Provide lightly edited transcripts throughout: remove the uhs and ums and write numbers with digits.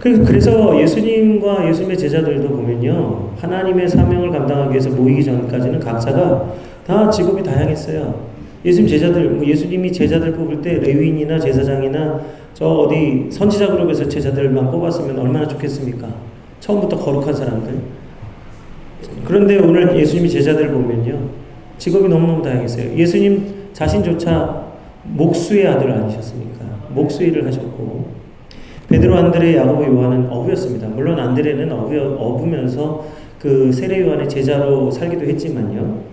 그래서 예수님과 예수님의 제자들도 보면요, 하나님의 사명을 감당하기 위해서 모이기 전까지는 각자가 다 직업이 다양했어요. 예수님 제자들, 예수님이 제자들 뽑을 때 레위인이나 제사장이나 저 어디 선지자 그룹에서 제자들만 뽑았으면 얼마나 좋겠습니까? 처음부터 거룩한 사람들. 그런데 오늘 예수님이 제자들 보면요, 직업이 너무너무 다양했어요. 예수님 자신조차 목수의 아들 아니셨습니까? 목수 일을 하셨고, 베드로, 안드레, 야고보, 요한은 어부였습니다. 물론 안드레는 어부면서 그 세례 요한의 제자로 살기도 했지만요,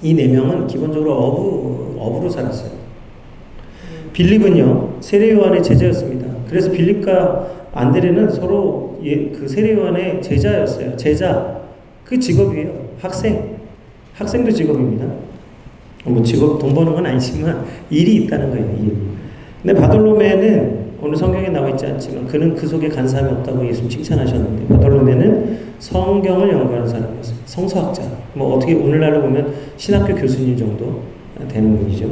이 네 명은 기본적으로 어부로 살았어요. 빌립은요, 세례 요한의 제자였습니다. 그래서 빌립과 안드레는 서로 그 세례 요한의 제자였어요. 제자, 그 직업이에요. 학생도 직업입니다. 뭐 직업 돈 버는 건 아니지만 일이 있다는 거예요. 일. 근데 바돌로메는 오늘 성경에 나와 있지 않지만 그는 그 속에 간사함이 없다고 예수님 칭찬하셨는데, 바돌로메는 성경을 연구하는 사람이었어요. 성서학자. 뭐 어떻게 오늘날로 보면 신학교 교수님 정도 되는 분이죠.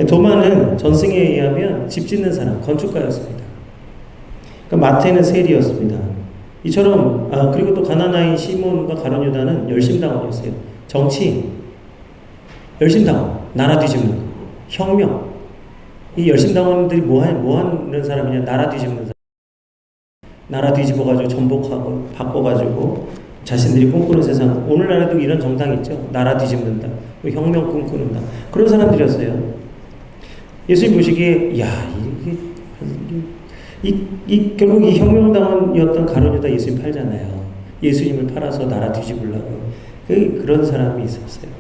도마는 전승에 의하면 집 짓는 사람, 건축가였습니다. 그러니까 마태는 세리였습니다. 이처럼 그리고 또 가나나인 시몬과 가룟 유다는 열심당원이었어요. 정치인, 열심당원, 나라 뒤집는 거, 혁명. 이 열심당원들이 뭐 하는 사람이냐? 나라 뒤집는 사람. 나라 뒤집어가지고 전복하고 바꿔가지고 자신들이 꿈꾸는 세상. 오늘날에도 이런 정당 있죠. 나라 뒤집는다, 혁명 꿈꾸는다. 그런 사람들이었어요. 예수님 보시기에 결국 이 혁명당원이었던 가룟 유다 예수님 팔잖아요. 예수님을 팔아서 나라 뒤집으려고. 그런 사람이 있었어요.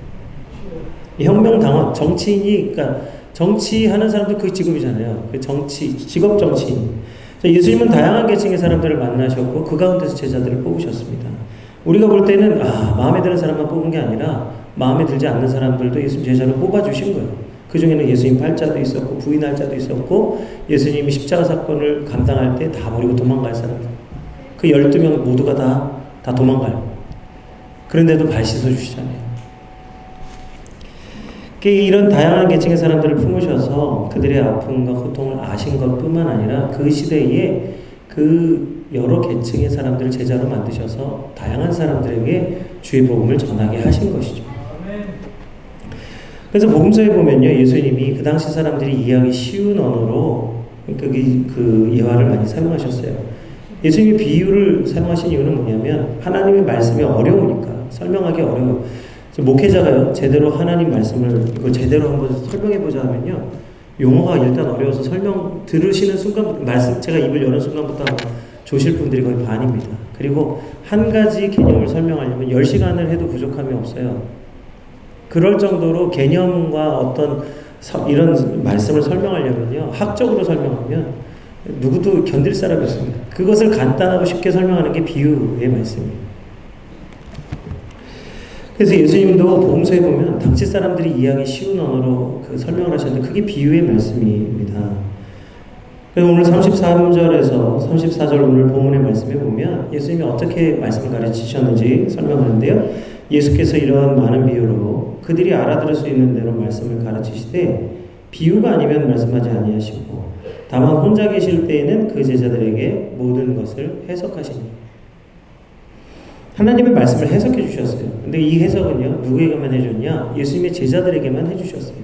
혁명당원, 정치인이, 그러니까 정치하는 사람도 그 직업이잖아요. 그 직업 정치인. 예수님은 다양한 계층의 사람들을 만나셨고 그 가운데서 제자들을 뽑으셨습니다. 우리가 볼 때는 마음에 드는 사람만 뽑은 게 아니라 마음에 들지 않는 사람들도 예수님 제자로 뽑아주신 거예요. 그 중에는 예수님 팔자도 있었고 부인할 자도 있었고 예수님이 십자가 사건을 감당할 때 다 버리고 도망갈 사람들. 그 12명 모두가 다 도망가요. 그런데도 발 씻어주시잖아요. 이런 다양한 계층의 사람들을 품으셔서 그들의 아픔과 고통을 아신 것뿐만 아니라 그 시대에 그 여러 계층의 사람들을 제자로 만드셔서 다양한 사람들에게 주의 복음을 전하게 하신 것이죠. 그래서 복음서에 보면요, 예수님이 그 당시 사람들이 이해하기 쉬운 언어로 그 예화를 많이 사용하셨어요. 예수님이 비유를 사용하신 이유는 뭐냐면 하나님의 말씀이 어려우니까, 설명하기 어려워요. 목회자가요, 제대로 하나님 말씀을 이거 제대로 한번 설명해보자 하면요, 용어가 일단 어려워서 들으시는 순간부터, 제가 입을 여는 순간부터 조실 분들이 거의 반입니다. 그리고 한 가지 개념을 설명하려면 10시간을 해도 부족함이 없어요. 그럴 정도로 개념과 어떤 이런 말씀을 설명하려면요, 학적으로 설명하면 누구도 견딜 사람이 없습니다. 그것을 간단하고 쉽게 설명하는 게 비유의 말씀이에요. 그래서 예수님도 복음서에 보면 당시 사람들이 이해하기 쉬운 언어로 설명을 하셨는데 그게 비유의 말씀입니다. 그래서 오늘 33절에서 34절 오늘 본문의 말씀에 보면 예수님이 어떻게 말씀을 가르치셨는지 설명하는데요. 예수께서 이러한 많은 비유로 그들이 알아들을 수 있는 대로 말씀을 가르치시되 비유가 아니면 말씀하지 아니하시고 다만 혼자 계실 때에는 그 제자들에게 모든 것을 해석하시니. 하나님의 말씀을 해석해 주셨어요. 근데 이 해석은요, 누구에게만 해줬냐? 예수님의 제자들에게만 해주셨어요.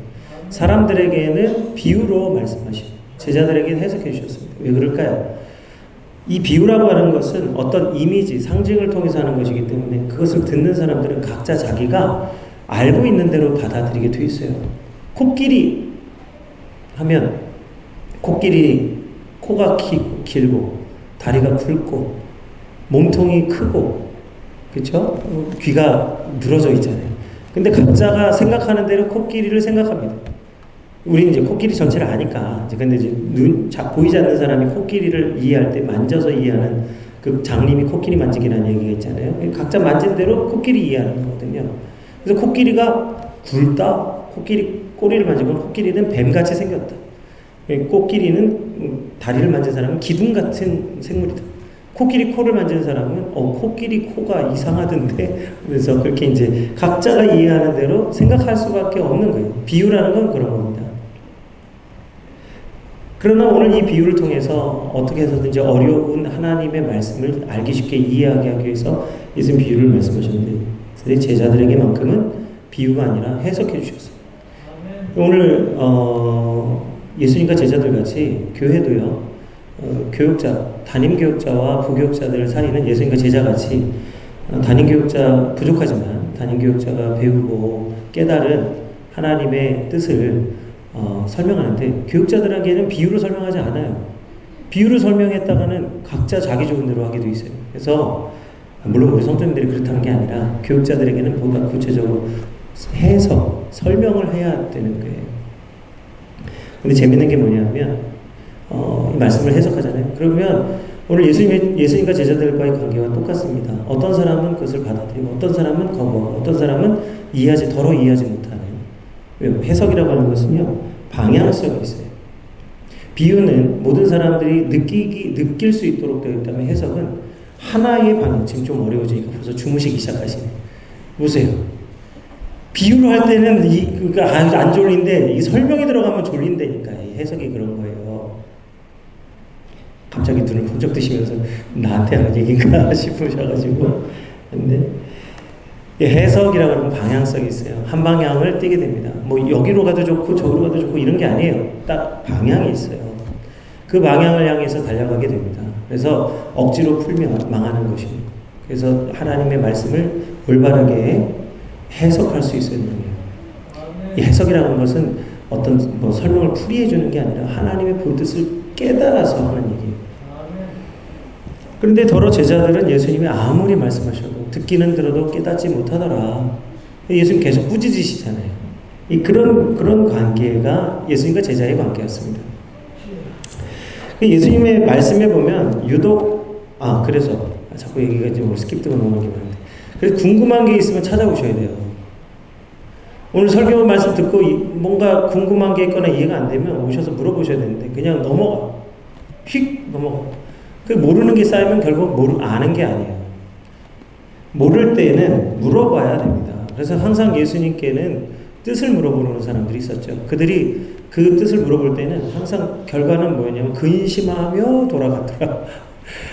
사람들에게는 비유로 말씀하시고 제자들에게는 해석해 주셨습니다. 왜 그럴까요? 이 비유라고 하는 것은 어떤 이미지, 상징을 통해서 하는 것이기 때문에 그것을 듣는 사람들은 각자 자기가 알고 있는 대로 받아들이게 돼 있어요. 코끼리 하면 코끼리 코가 길고 다리가 굵고 몸통이 크고, 그렇죠? 귀가 늘어져 있잖아요. 근데 각자가 생각하는 대로 코끼리를 생각합니다. 우리는 이제 코끼리 전체를 아니까. 근데 이제 보이지 않는 사람이 코끼리를 이해할 때 만져서 이해하는 그 장님이 코끼리 만지기라는 얘기가 있잖아요. 각자 만진 대로 코끼리 이해하는 거거든요. 그래서 코끼리가 굵다, 코끼리 꼬리를 만지면 코끼리는 뱀같이 생겼다. 코끼리는 다리를 만진 사람은 기둥 같은 생물이다. 코끼리 코를 만지는 사람은 코끼리 코가 이상하던데, 그래서 그렇게 이제 각자가 이해하는 대로 생각할 수밖에 없는 거예요. 비유라는 건 그런 겁니다. 그러나 오늘 이 비유를 통해서 어떻게 해서든지 어려운 하나님의 말씀을 알기 쉽게 이해하게 하기 위해서 예수님 비유를 말씀하셨는데 제자들에게만큼은 비유가 아니라 해석해 주셨어요. 오늘 예수님과 제자들 같이 교회도요. 교육자, 담임교육자와 부교육자들을 사이는 예수님과 제자같이 담임교육자 부족하지만 담임교육자가 배우고 깨달은 하나님의 뜻을 설명하는데 교육자들에게는 비유로 설명하지 않아요. 비유로 설명했다가는 각자 자기 좋은 대로 하게 돼 있어요. 그래서 물론 우리 성도님들이 그렇다는 게 아니라 교육자들에게는 보다 구체적으로 해석, 설명을 해야 되는 거예요. 근데 재밌는 게 뭐냐면 이 말씀을 해석하잖아요. 그러면 오늘 예수님과 제자들과의 관계와 똑같습니다. 어떤 사람은 그것을 받아들이고 어떤 사람은 거부하고 어떤 사람은 더러 이해하지 못하는. 왜요? 해석이라고 하는 것은요. 방향성이 있어요. 비유는 모든 사람들이 느낄 수 있도록 되어 있다면 해석은 하나의 방향. 지금 좀 어려워지니까 벌써 주무시기 시작하시네. 보세요. 비유로 할 때는 안 졸린데 이 설명이 들어가면 졸린다니까. 이 해석이 그런 거예요. 갑자기 눈을 번쩍 뜨시면서 나한테 하는 얘기인가 싶으셔가지고. 근데 해석이라고 하면 방향성이 있어요. 한 방향을 띄게 됩니다. 뭐 여기로 가도 좋고 저기로 가도 좋고 이런 게 아니에요. 딱 방향이 있어요. 그 방향을 향해서 달려가게 됩니다. 그래서 억지로 풀면 망하는 것입니다. 그래서 하나님의 말씀을 올바르게 해석할 수 있어야 됩니다. 이 해석이라는 하 것은 어떤 설명을 풀이해 주는 게 아니라 하나님의 본 뜻을 깨달아서 하는 얘기예요. 그런데 더러 제자들은 예수님이 아무리 말씀하셔도 듣기는 들어도 깨닫지 못하더라. 예수님 계속 꾸짖으시잖아요. 그런 관계가 예수님과 제자의 관계였습니다. 예수님의 말씀에 보면 유독 그래서 자꾸 얘기가 이제 스킵되고 넘어가는 게 많은데 그래서 궁금한 게 있으면 찾아오셔야 돼요. 오늘 설교 말씀 듣고 뭔가 궁금한 게 있거나 이해가 안 되면 오셔서 물어보셔야 되는데 그냥 휙 넘어가. 모르는 게 쌓이면 결국 아는 게 아니에요. 모를 때는 물어봐야 됩니다. 그래서 항상 예수님께는 뜻을 물어보는 사람들이 있었죠. 그들이 그 뜻을 물어볼 때는 항상 결과는 뭐였냐면 근심하며 돌아갔더라.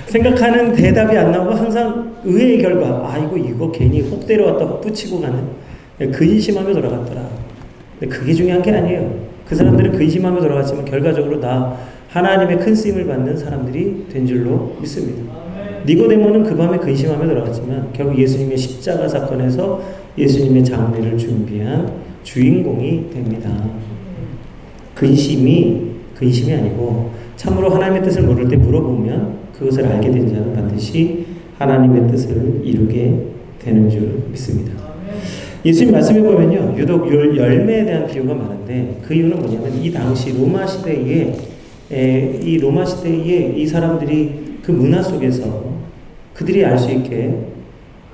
생각하는 대답이 안 나오고 항상 의외의 결과. 이거 괜히 혹 데려왔다 혹 붙이고 가는. 근심하며 돌아갔더라. 근데 그게 중요한 게 아니에요. 그 사람들은 근심하며 돌아갔지만 결과적으로 하나님의 큰 쓰임을 받는 사람들이 된 줄로 믿습니다. 니고데모는 그 밤에 근심하며 돌아갔지만 결국 예수님의 십자가 사건에서 예수님의 장례를 준비한 주인공이 됩니다. 근심이 아니고 참으로 하나님의 뜻을 모를 때 물어보면 그것을 알게 된 자는 반드시 하나님의 뜻을 이루게 되는 줄 믿습니다. 예수님 말씀해 보면요. 유독 열매에 대한 비유가 많은데 그 이유는 뭐냐면 이 당시 로마 시대에 이 사람들이 그 문화 속에서 그들이 알 수 있게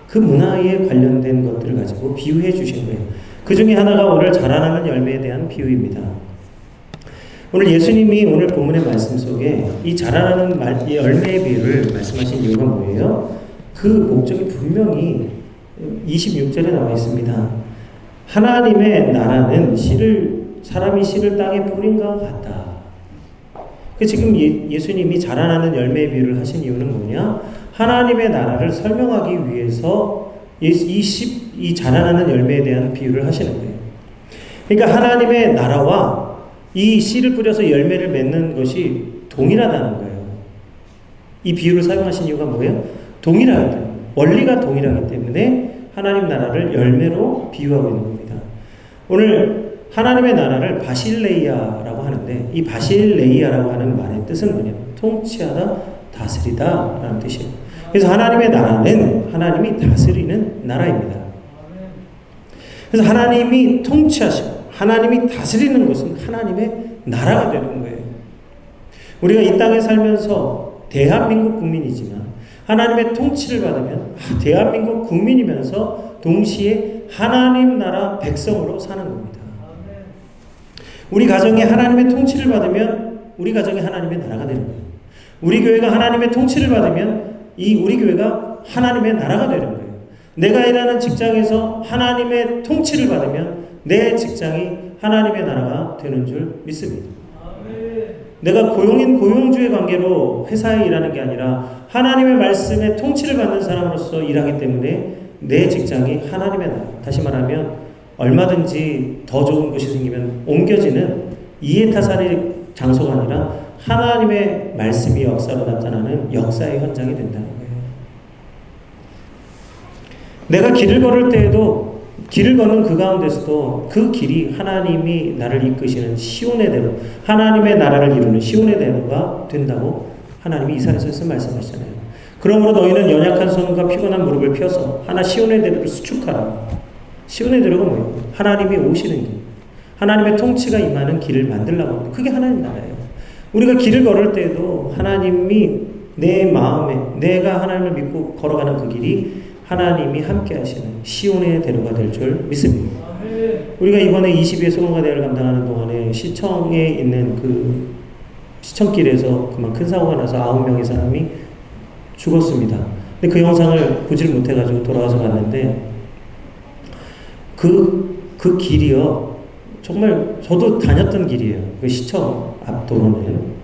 그 문화에 관련된 것들을 가지고 비유해 주신 거예요. 그 중에 하나가 오늘 자라나는 열매에 대한 비유입니다. 오늘 예수님이 오늘 본문의 말씀 속에 이 자라나는 열매의 비유를 말씀하신 이유가 뭐예요? 그 목적이 분명히 26절에 나와 있습니다. 하나님의 나라는 사람이 씨를 땅에 뿌린 것 같다. 지금 예수님이 자라나는 열매의 비유를 하신 이유는 뭐냐? 하나님의 나라를 설명하기 위해서 이 자라나는 열매에 대한 비유를 하시는 거예요. 그러니까 하나님의 나라와 이 씨를 뿌려서 열매를 맺는 것이 동일하다는 거예요. 이 비유를 사용하신 이유가 뭐예요? 동일하다. 원리가 동일하기 때문에 하나님 나라를 열매로 비유하고 있는 겁니다. 오늘 하나님의 나라를 바실레이아라고 하는데 이 바실레이아라고 하는 말의 뜻은 뭐냐면 통치하다, 다스리다 라는 뜻이에요. 그래서 하나님의 나라는 하나님이 다스리는 나라입니다. 그래서 하나님이 통치하시고 하나님이 다스리는 것은 하나님의 나라가 되는 거예요. 우리가 이 땅에 살면서 대한민국 국민이지만 하나님의 통치를 받으면 대한민국 국민이면서 동시에 하나님 나라 백성으로 사는 겁니다. 우리 가정에 하나님의 통치를 받으면 우리 가정이 하나님의 나라가 되는 거예요. 우리 교회가 하나님의 통치를 받으면 우리 교회가 하나님의 나라가 되는 거예요. 내가 일하는 직장에서 하나님의 통치를 받으면 내 직장이 하나님의 나라가 되는 줄 믿습니다. 내가 고용인 고용주의 관계로 회사에 일하는 게 아니라 하나님의 말씀에 통치를 받는 사람으로서 일하기 때문에 내 직장이 하나님의 나라. 다시 말하면 얼마든지 더 좋은 곳이 생기면 옮겨지는 이해타산의 장소가 아니라 하나님의 말씀이 역사로 나타나는 역사의 현장이 된다는 거예요. 내가 길을 걸을 때에도 길을 걷는 그 가운데서도 그 길이 하나님이 나를 이끄시는 시온의 대로, 하나님의 나라를 이루는 시온의 대로가 된다고 하나님이 이사야서에서 말씀하시잖아요. 그러므로 너희는 연약한 손과 피곤한 무릎을 펴서 하나 시온의 대로를 수축하라. 시온의 대로가 뭐예요? 하나님이 오시는 길, 하나님의 통치가 임하는 길을 만들라고 합니다. 그게 하나님 나라예요. 우리가 길을 걸을 때에도 하나님이 내 마음에, 내가 하나님을 믿고 걸어가는 그 길이 하나님이 함께 하시는 시온의 대로가 될 줄 믿습니다. 우리가 이번에 22회 소롱가 대회를 감당하는 동안에 시청에 있는 그 시청길에서 그만 큰 사고가 나서 9명의 사람이 죽었습니다. 근데 그 영상을 보지를 못해가지고 돌아와서 봤는데 그 길이요. 정말 저도 다녔던 길이에요. 그 시청 앞 도로는.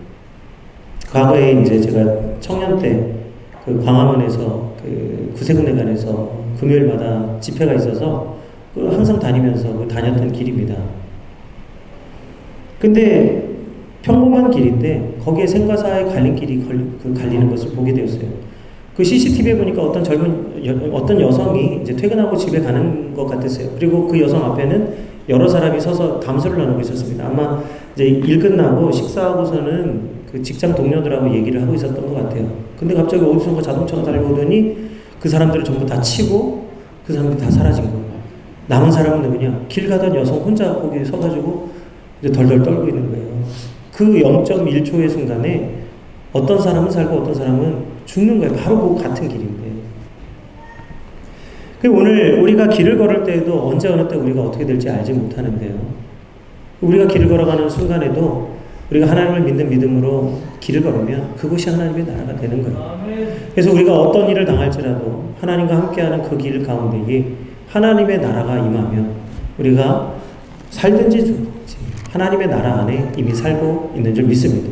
과거에 이제 제가 청년 때 그 광화문에서 그 구세군회관에서 금요일마다 집회가 있어서 항상 다니면서 다녔던 길입니다. 근데 평범한 길인데 거기에 생과사의 갈림길이 갈리는 것을 보게 되었어요. 그 CCTV에 보니까 어떤 여성이 이제 퇴근하고 집에 가는 것 같았어요. 그리고 그 여성 앞에는 여러 사람이 서서 담소를 나누고 있었습니다. 아마 이제 일 끝나고 식사하고서는 그 직장 동료들하고 얘기를 하고 있었던 것 같아요. 근데 갑자기 어디선가 자동차가 달려오더니 그 사람들을 전부 다 치고 그 사람들이 다 사라진 거예요. 남은 사람은 누구냐? 길 가던 여성 혼자 거기 서가지고 이제 덜덜 떨고 있는 거예요. 그 0.1초의 순간에 어떤 사람은 살고 어떤 사람은 죽는 거예요. 바로 그 같은 길인데. 오늘 우리가 길을 걸을 때에도 언제 어느 때 우리가 어떻게 될지 알지 못하는데요. 우리가 길을 걸어가는 순간에도 우리가 하나님을 믿는 믿음으로 길을 걸으면 그곳이 하나님의 나라가 되는 거예요. 그래서 우리가 어떤 일을 당할지라도 하나님과 함께하는 그 길 가운데에 하나님의 나라가 임하면 우리가 살든지 죽든지 하나님의 나라 안에 이미 살고 있는 줄 믿습니다.